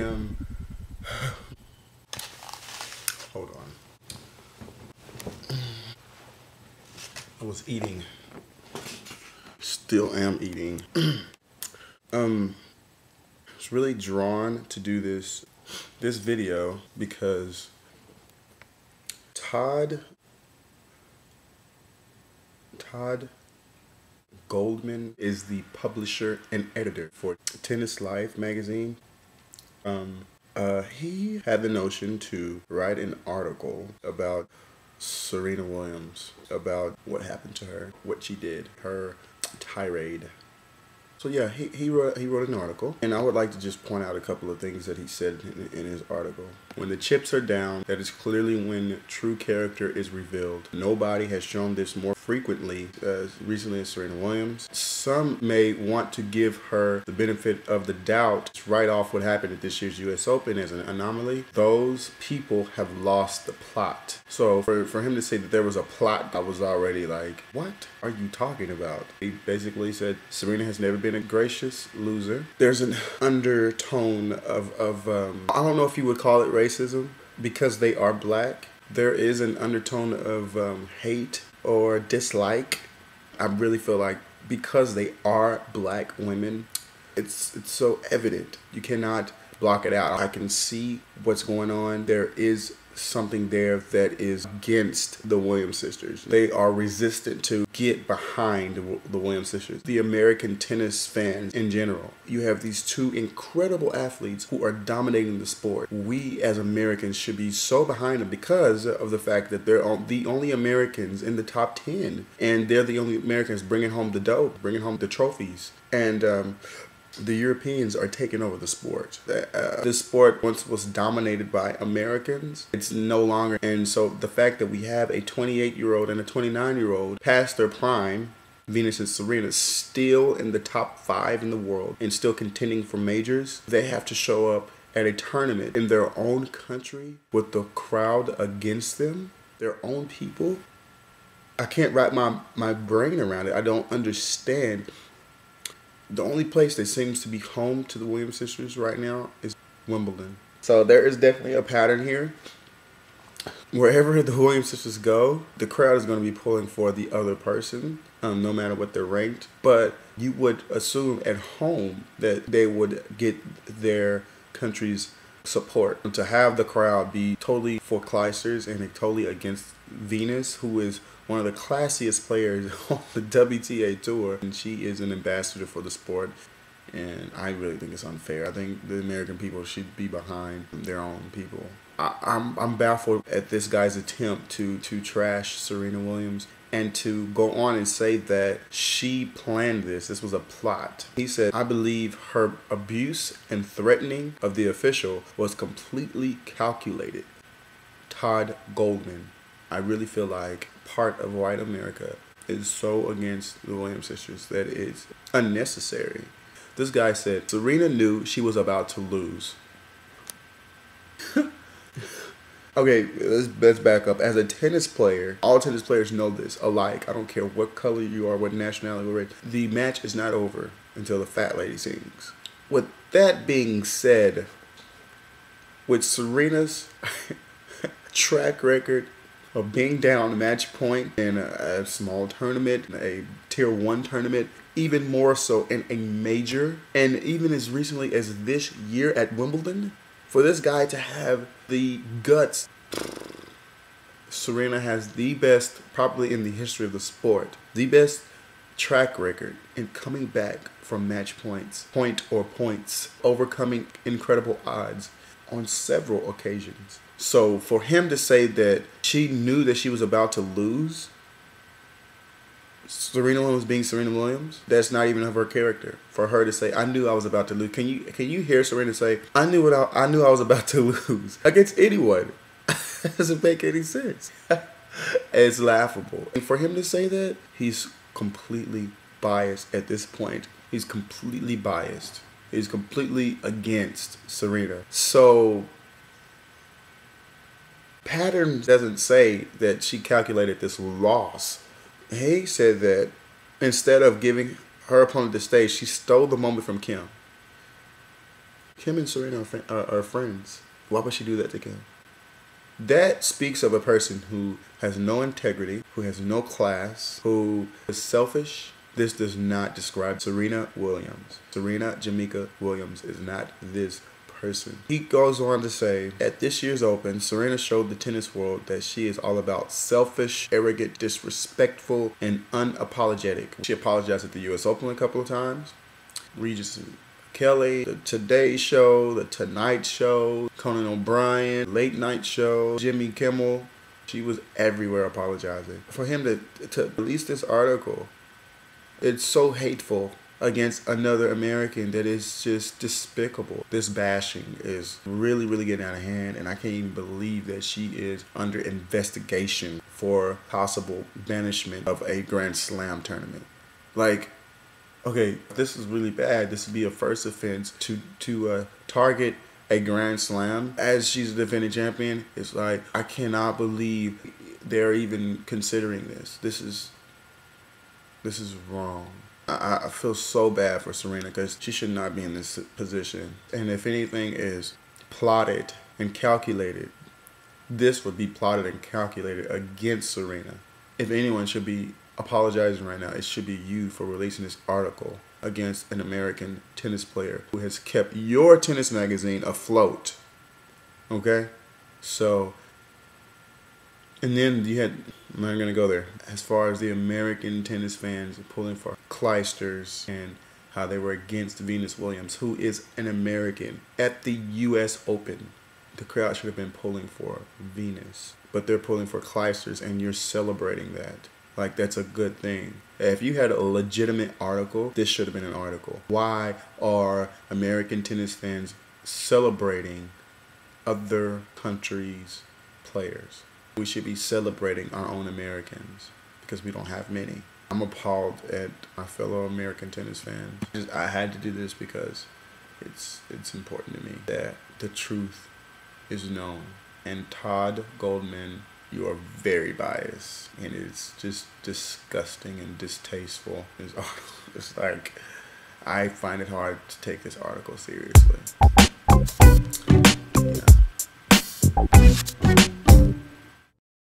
am. Hold on. I was eating. Still am eating. I was really drawn to do this video because Todd Goldman is the publisher and editor for Tennis Life magazine. He had the notion to write an article about Serena Williams, about what happened to her, what she did, her tirade. So yeah, he wrote an article, and I would like to just point out a couple of things that he said in his article. When the chips are down, that is clearly when true character is revealed. Nobody has shown this more frequently as recently as Serena Williams. Some may want to give her the benefit of the doubt, write off what happened at this year's US Open as an anomaly. Those people have lost the plot. So for him to say that there was a plot, I was already like, what are you talking about? He basically said Serena has never been a gracious loser. There's an undertone of I don't know if you would call it racism because they are black. There is an undertone of hate or dislike. I really feel like because they are black women, it's so evident. You cannot block it out. I can see what's going on. There is something there that is against the Williams sisters. They are resistant to get behind the Williams sisters. The American tennis fans in general. You have these two incredible athletes who are dominating the sport. We as Americans should be so behind them because of the fact that they're the only Americans in the top 10. And they're the only Americans bringing home the dough, bringing home the trophies. And the Europeans are taking over the sport. This sport once was dominated by Americans. It's no longer. And so the fact that we have a 28-year-old and a 29-year-old past their prime, Venus and Serena, still in the top 5 in the world and still contending for majors, they have to show up at a tournament in their own country with the crowd against them, their own people. I can't wrap my brain around it. I don't understand. The only place that seems to be home to the Williams sisters right now is Wimbledon. So there is definitely a pattern here. Wherever the Williams sisters go, the crowd is going to be pulling for the other person, no matter what they're ranked. But you would assume at home that they would get their country's support. To have the crowd be totally for Clijsters and totally against Venus, who is one of the classiest players on the WTA tour, and she is an ambassador for the sport, and I really think it's unfair. I think the American people should be behind their own people. I'm baffled at this guy's attempt to trash Serena Williams and to go on and say that she planned this. This was a plot. He said, I believe her abuse and threatening of the official was completely calculated. Todd Goldman. I really feel like part of white America is so against the Williams sisters that it's unnecessary. This guy said, Serena knew she was about to lose. Okay, let's back up. As a tennis player, all tennis players know this alike. I don't care what color you are, what nationality or race. The match is not over until the fat lady sings. With that being said, with Serena's track record of being down match point in a small tournament, a tier 1 tournament, even more so in a major, and even as recently as this year at Wimbledon, for this guy to have the guts. Serena has the best, probably in the history of the sport, the best track record in coming back from match points, points, overcoming incredible odds on several occasions. So for him to say that she knew that she was about to lose, Serena Williams being Serena Williams, that's not even of her character. For her to say, I knew I was about to lose. Can you hear Serena say, I knew I was about to lose against anyone? That doesn't make any sense. It's laughable. And for him to say that, he's completely biased at this point. He's completely biased. He's completely against Serena. So pattern doesn't say that she calculated this loss. He said that instead of giving her opponent the stage, she stole the moment from Kim. Kim and Serena are friends. Why would she do that to Kim? That speaks of a person who has no integrity, who has no class, who is selfish. This does not describe Serena Williams. Serena Jamaica Williams is not this person. He goes on to say, at this year's Open, Serena showed the tennis world that she is all about selfish, arrogant, disrespectful, and unapologetic. She apologized at the U.S. Open a couple of times. Regis Kelly, the Today Show, the Tonight Show, Conan O'Brien, Late Night Show, Jimmy Kimmel. She was everywhere apologizing. For him to release this article, it's so hateful against another American that is just despicable. This bashing is really, really getting out of hand, and I can't even believe that she is under investigation for possible banishment of a Grand Slam tournament. Like, okay, this is really bad. This would be a first offense to target a Grand Slam as she's a defending champion. It's like, I cannot believe they're even considering this. This is wrong. I feel so bad for Serena because she should not be in this position. And if anything is plotted and calculated, this would be plotted and calculated against Serena. If anyone should be apologizing right now, it should be you for releasing this article against an American tennis player who has kept your tennis magazine afloat. Okay? So, and then you had, I'm not going to go there, as far as the American tennis fans pulling for Clijsters and how they were against Venus Williams, who is an American. At the U.S. Open, the crowd should have been pulling for Venus, but they're pulling for Clijsters, and you're celebrating that. Like, that's a good thing. If you had a legitimate article, this should have been an article. Why are American tennis fans celebrating other countries' players? We should be celebrating our own Americans because we don't have many. I'm appalled at my fellow American tennis fans. I had to do this because it's important to me that the truth is known. And Todd Goldman, you are very biased, and it's just disgusting and distasteful. It's like, I find it hard to take this article seriously.